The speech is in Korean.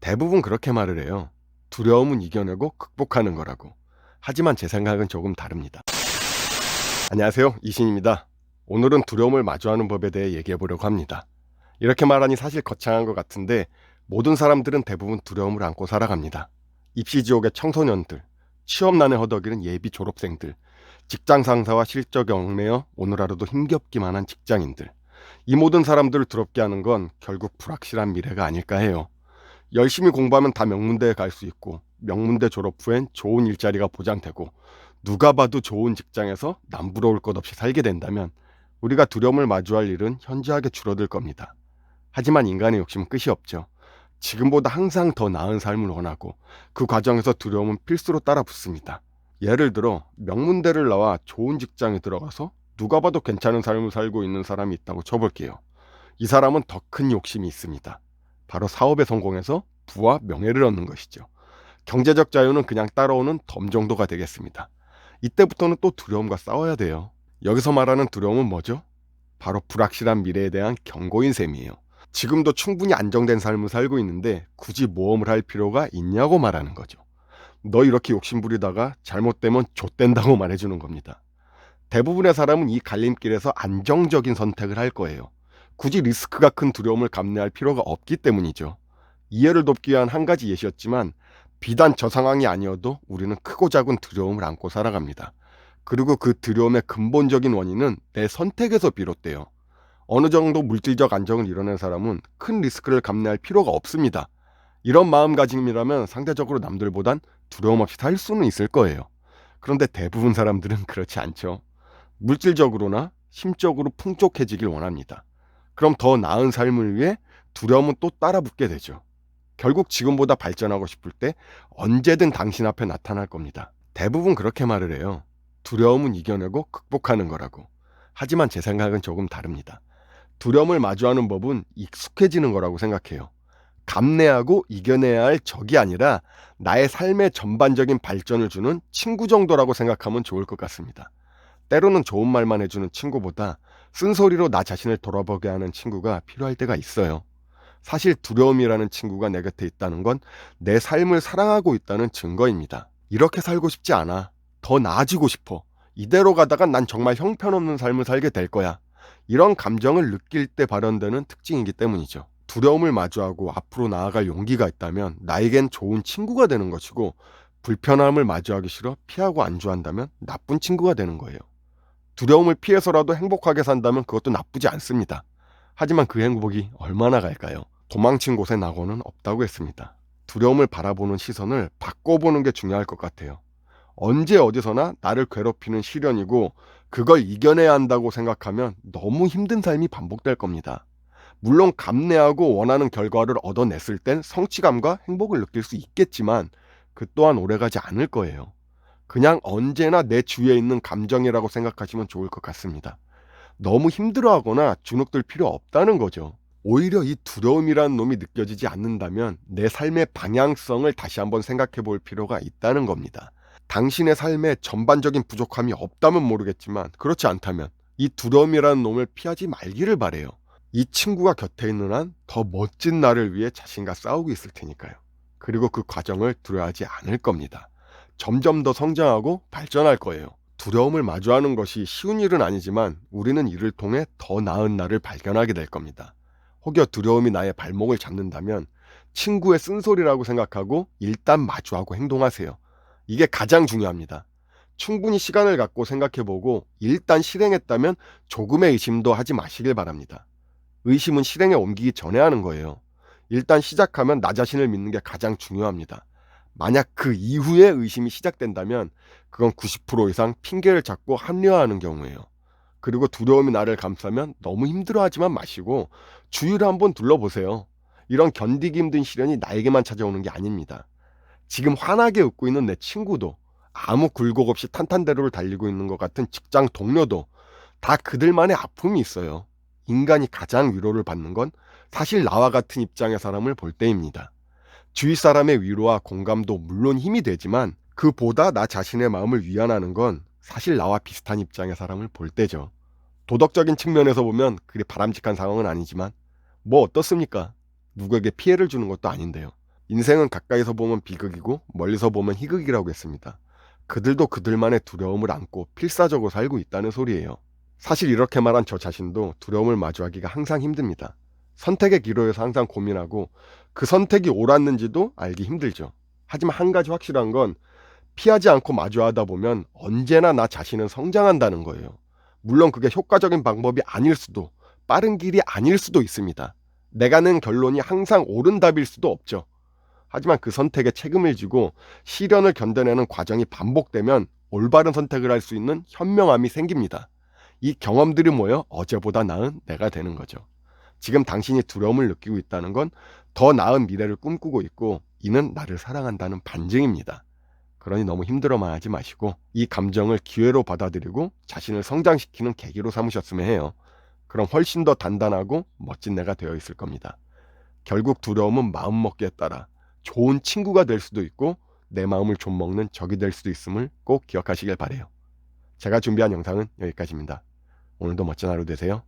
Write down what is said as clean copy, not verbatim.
대부분 그렇게 말을 해요. 두려움은 이겨내고 극복하는 거라고. 하지만 제 생각은 조금 다릅니다. 안녕하세요, 이신입니다. 오늘은 두려움을 마주하는 법에 대해 얘기해 보려고 합니다. 이렇게 말하니 사실 거창한 것 같은데 모든 사람들은 대부분 두려움을 안고 살아갑니다. 입시지옥의 청소년들, 취업난에 허덕이는 예비 졸업생들, 직장 상사와 실적에 얽매여 오늘 하루도 힘겹기만 한 직장인들. 이 모든 사람들을 두렵게 하는 건 결국 불확실한 미래가 아닐까 해요. 열심히 공부하면 다 명문대에 갈 수 있고 명문대 졸업 후엔 좋은 일자리가 보장되고 누가 봐도 좋은 직장에서 남부러울 것 없이 살게 된다면 우리가 두려움을 마주할 일은 현저하게 줄어들 겁니다. 하지만 인간의 욕심은 끝이 없죠. 지금보다 항상 더 나은 삶을 원하고 그 과정에서 두려움은 필수로 따라 붙습니다. 예를 들어 명문대를 나와 좋은 직장에 들어가서 누가 봐도 괜찮은 삶을 살고 있는 사람이 있다고 쳐볼게요. 이 사람은 더 큰 욕심이 있습니다. 바로 사업에 성공해서 부와 명예를 얻는 것이죠. 경제적 자유는 그냥 따라오는 덤 정도가 되겠습니다. 이때부터는 또 두려움과 싸워야 돼요. 여기서 말하는 두려움은 뭐죠? 바로 불확실한 미래에 대한 경고인 셈이에요. 지금도 충분히 안정된 삶을 살고 있는데 굳이 모험을 할 필요가 있냐고 말하는 거죠. 너 이렇게 욕심 부리다가 잘못되면 좆된다고 말해주는 겁니다. 대부분의 사람은 이 갈림길에서 안정적인 선택을 할 거예요. 굳이 리스크가 큰 두려움을 감내할 필요가 없기 때문이죠. 이해를 돕기 위한 한 가지 예시였지만 비단 저 상황이 아니어도 우리는 크고 작은 두려움을 안고 살아갑니다. 그리고 그 두려움의 근본적인 원인은 내 선택에서 비롯돼요. 어느 정도 물질적 안정을 이뤄낸 사람은 큰 리스크를 감내할 필요가 없습니다. 이런 마음가짐이라면 상대적으로 남들보단 두려움 없이 살 수는 있을 거예요. 그런데 대부분 사람들은 그렇지 않죠. 물질적으로나 심적으로 풍족해지길 원합니다. 그럼 더 나은 삶을 위해 두려움은 또 따라붙게 되죠. 결국 지금보다 발전하고 싶을 때 언제든 당신 앞에 나타날 겁니다. 대부분 그렇게 말을 해요. 두려움은 이겨내고 극복하는 거라고. 하지만 제 생각은 조금 다릅니다. 두려움을 마주하는 법은 익숙해지는 거라고 생각해요. 감내하고 이겨내야 할 적이 아니라 나의 삶의 전반적인 발전을 주는 친구 정도라고 생각하면 좋을 것 같습니다. 때로는 좋은 말만 해주는 친구보다 쓴소리로 나 자신을 돌아보게 하는 친구가 필요할 때가 있어요. 사실 두려움이라는 친구가 내 곁에 있다는 건 내 삶을 사랑하고 있다는 증거입니다. 이렇게 살고 싶지 않아. 더 나아지고 싶어. 이대로 가다가 난 정말 형편없는 삶을 살게 될 거야. 이런 감정을 느낄 때 발현되는 특징이기 때문이죠. 두려움을 마주하고 앞으로 나아갈 용기가 있다면 나에겐 좋은 친구가 되는 것이고 불편함을 마주하기 싫어 피하고 안주한다면 나쁜 친구가 되는 거예요. 두려움을 피해서라도 행복하게 산다면 그것도 나쁘지 않습니다. 하지만 그 행복이 얼마나 갈까요? 도망친 곳에 낙원은 없다고 했습니다. 두려움을 바라보는 시선을 바꿔보는 게 중요할 것 같아요. 언제 어디서나 나를 괴롭히는 시련이고 그걸 이겨내야 한다고 생각하면 너무 힘든 삶이 반복될 겁니다. 물론 감내하고 원하는 결과를 얻어냈을 땐 성취감과 행복을 느낄 수 있겠지만 그 또한 오래가지 않을 거예요. 그냥 언제나 내 주위에 있는 감정이라고 생각하시면 좋을 것 같습니다. 너무 힘들어하거나 주눅들 필요 없다는 거죠. 오히려 이 두려움이라는 놈이 느껴지지 않는다면 내 삶의 방향성을 다시 한번 생각해 볼 필요가 있다는 겁니다. 당신의 삶에 전반적인 부족함이 없다면 모르겠지만 그렇지 않다면 이 두려움이라는 놈을 피하지 말기를 바래요. 이 친구가 곁에 있는 한 더 멋진 나를 위해 자신과 싸우고 있을 테니까요. 그리고 그 과정을 두려워하지 않을 겁니다. 점점 더 성장하고 발전할 거예요. 두려움을 마주하는 것이 쉬운 일은 아니지만 우리는 이를 통해 더 나은 나를 발견하게 될 겁니다. 혹여 두려움이 나의 발목을 잡는다면 친구의 쓴소리라고 생각하고 일단 마주하고 행동하세요. 이게 가장 중요합니다. 충분히 시간을 갖고 생각해보고 일단 실행했다면 조금의 의심도 하지 마시길 바랍니다. 의심은 실행에 옮기기 전에 하는 거예요. 일단 시작하면 나 자신을 믿는 게 가장 중요합니다. 만약 그 이후에 의심이 시작된다면 그건 90% 이상 핑계를 찾고 합리화하는 경우예요. 그리고 두려움이 나를 감싸면 너무 힘들어하지만 마시고 주위를 한번 둘러보세요. 이런 견디기 힘든 시련이 나에게만 찾아오는 게 아닙니다. 지금 환하게 웃고 있는 내 친구도 아무 굴곡 없이 탄탄대로를 달리고 있는 것 같은 직장 동료도 다 그들만의 아픔이 있어요. 인간이 가장 위로를 받는 건 사실 나와 같은 입장의 사람을 볼 때입니다. 주위 사람의 위로와 공감도 물론 힘이 되지만 그보다 나 자신의 마음을 위안하는 건 사실 나와 비슷한 입장의 사람을 볼 때죠. 도덕적인 측면에서 보면 그리 바람직한 상황은 아니지만 뭐 어떻습니까? 누구에게 피해를 주는 것도 아닌데요. 인생은 가까이서 보면 비극이고 멀리서 보면 희극이라고 했습니다. 그들도 그들만의 두려움을 안고 필사적으로 살고 있다는 소리예요. 사실 이렇게 말한 저 자신도 두려움을 마주하기가 항상 힘듭니다. 선택의 기로에서 항상 고민하고 그 선택이 옳았는지도 알기 힘들죠. 하지만 한 가지 확실한 건 피하지 않고 마주하다 보면 언제나 나 자신은 성장한다는 거예요. 물론 그게 효과적인 방법이 아닐 수도, 빠른 길이 아닐 수도 있습니다. 내가 낸 결론이 항상 옳은 답일 수도 없죠. 하지만 그 선택에 책임을 지고 시련을 견뎌내는 과정이 반복되면 올바른 선택을 할 수 있는 현명함이 생깁니다. 이 경험들이 모여 어제보다 나은 내가 되는 거죠. 지금 당신이 두려움을 느끼고 있다는 건 더 나은 미래를 꿈꾸고 있고 이는 나를 사랑한다는 반증입니다. 그러니 너무 힘들어만 하지 마시고 이 감정을 기회로 받아들이고 자신을 성장시키는 계기로 삼으셨으면 해요. 그럼 훨씬 더 단단하고 멋진 내가 되어 있을 겁니다. 결국 두려움은 마음먹기에 따라 좋은 친구가 될 수도 있고 내 마음을 좀먹는 적이 될 수도 있음을 꼭 기억하시길 바래요. 제가 준비한 영상은 여기까지입니다. 오늘도 멋진 하루 되세요.